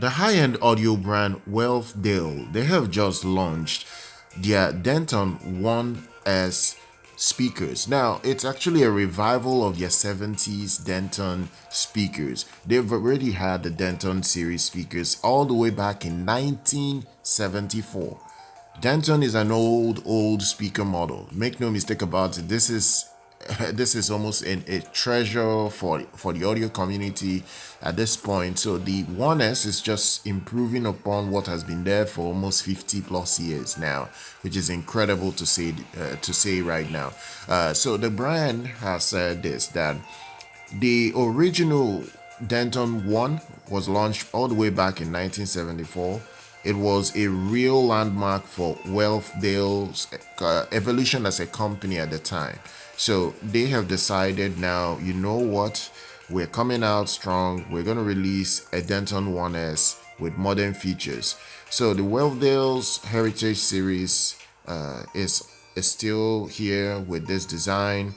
The high-end audio brand Wharfedale, they have just launched their Denton 1S speakers. Now, it's actually a revival of their 70s Denton speakers. They've already had the Denton series speakers all the way back in 1974. Denton is an old speaker model. Make no mistake about it. This is almost a treasure for the audio community at this point. So the 1S is just improving upon what has been there for almost 50 plus years now, which is incredible to say right now. So the brand has said this, that the original Denton 1 was launched all the way back in 1974. It was a real landmark for Wharfedale's evolution as a company at the time. So they have decided now, you know what, we're coming out strong. We're going to release a Denton 1S with modern features. So the Wharfedale's Heritage Series is still here with this design.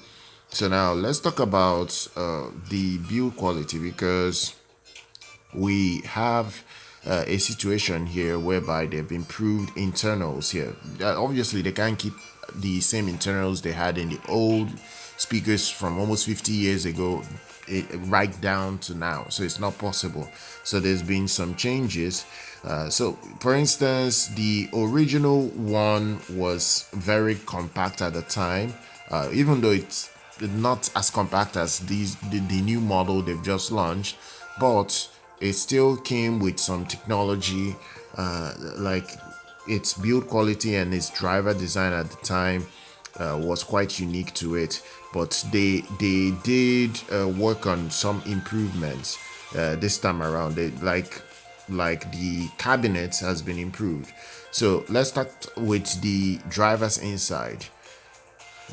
So now let's talk about the build quality, because we have a situation here whereby they've improved internals here. Obviously, they can't keep the same internals they had in the old speakers from almost 50 years ago right down to now. So it's not possible. So there's been some changes. So for instance, the original one was very compact at the time, even though it's not as compact as the new model they've just launched, but it still came with some technology, like its build quality and its driver design at the time was quite unique to it. But they did work on some improvements this time around. Like the cabinet has been improved. So let's start with the drivers inside.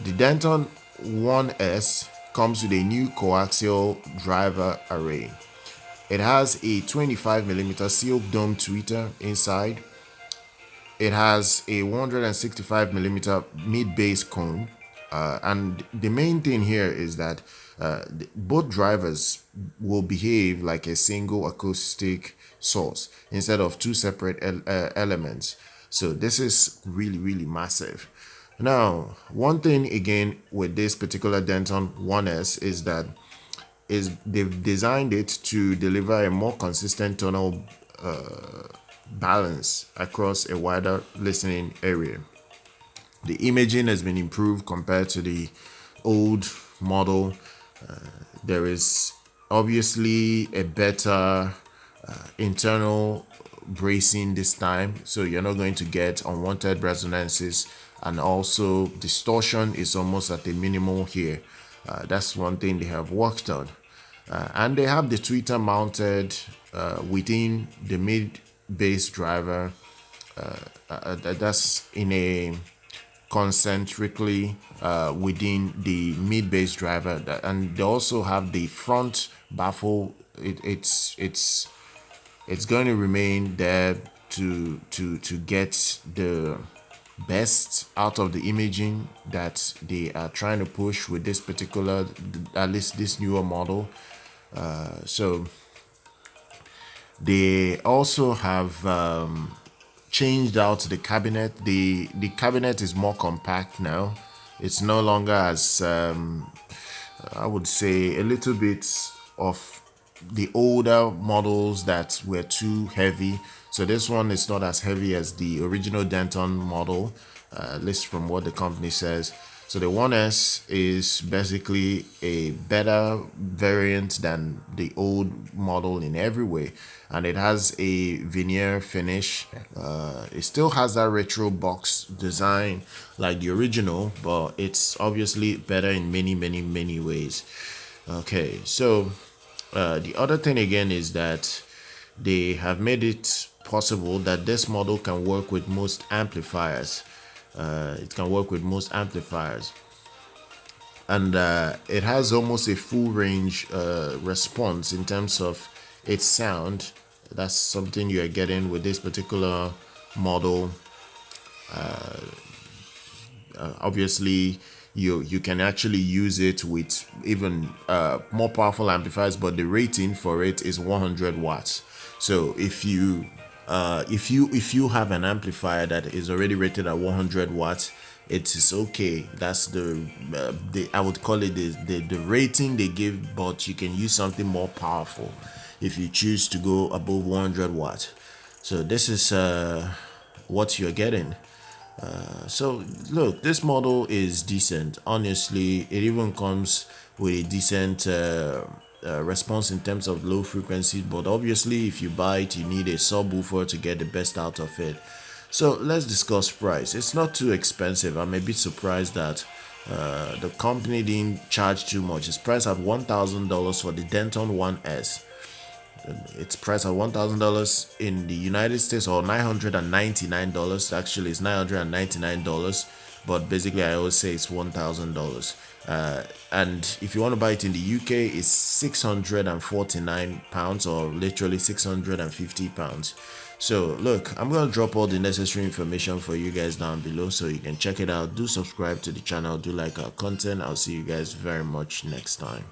The Denton 1S comes with a new coaxial driver array. It has a 25mm silk dome tweeter inside. It has a 165mm mid-bass cone. And the main thing here is that both drivers will behave like a single acoustic source instead of two separate elements. So this is really massive. Now, one thing again with this particular Denton 1S is that they've designed it to deliver a more consistent tonal balance across a wider listening area. The imaging has been improved compared to the old model. There is obviously a better internal bracing this time, so you're not going to get unwanted resonances, and also distortion is almost at a minimal here. That's one thing they have worked on. And they have the tweeter mounted within the mid bass driver. That's in a concentrically within the mid bass driver, and they also have the front baffle. It's going to remain there to get the best out of the imaging that they are trying to push with this particular, at least this newer model. So they also have changed out the cabinet. The cabinet is more compact now. It's no longer as I would say a little bit of the older models that were too heavy. So this one is not as heavy as the original Denton model, at least from what the company says. So the 1S is basically a better variant than the old model in every way, and it has a veneer finish. It still has that retro box design like the original, but it's obviously better in many ways. Okay, so the other thing again is that they have made it possible that this model can work with most amplifiers. It can work with most amplifiers, and it has almost a full range response in terms of its sound. That's something you are getting with this particular model. Obviously, you can actually use it with even more powerful amplifiers, but the rating for it is 100 watts. So if you have an amplifier that is already rated at 100 watts, it is okay. That's the I would call it the rating they give, but you can use something more powerful if you choose to go above 100 watts. So this is what you're getting. So look, this model is decent. Honestly, it even comes with a decent response in terms of low frequencies, but obviously if you buy it, you need a subwoofer to get the best out of it. So let's discuss price. It's not too expensive. I'm a bit surprised that the company didn't charge too much. It's priced at $1,000 for the Denton 1S. It's priced at $1,000 in the United States, or $999. Actually, it's $999, but basically I always say it's $1,000. And if you want to buy it in the UK, it's £649, or literally £650. So look, I'm gonna drop all the necessary information for you guys down below so you can check it out. Do subscribe to the channel, do like our content. I'll see you guys very much next time.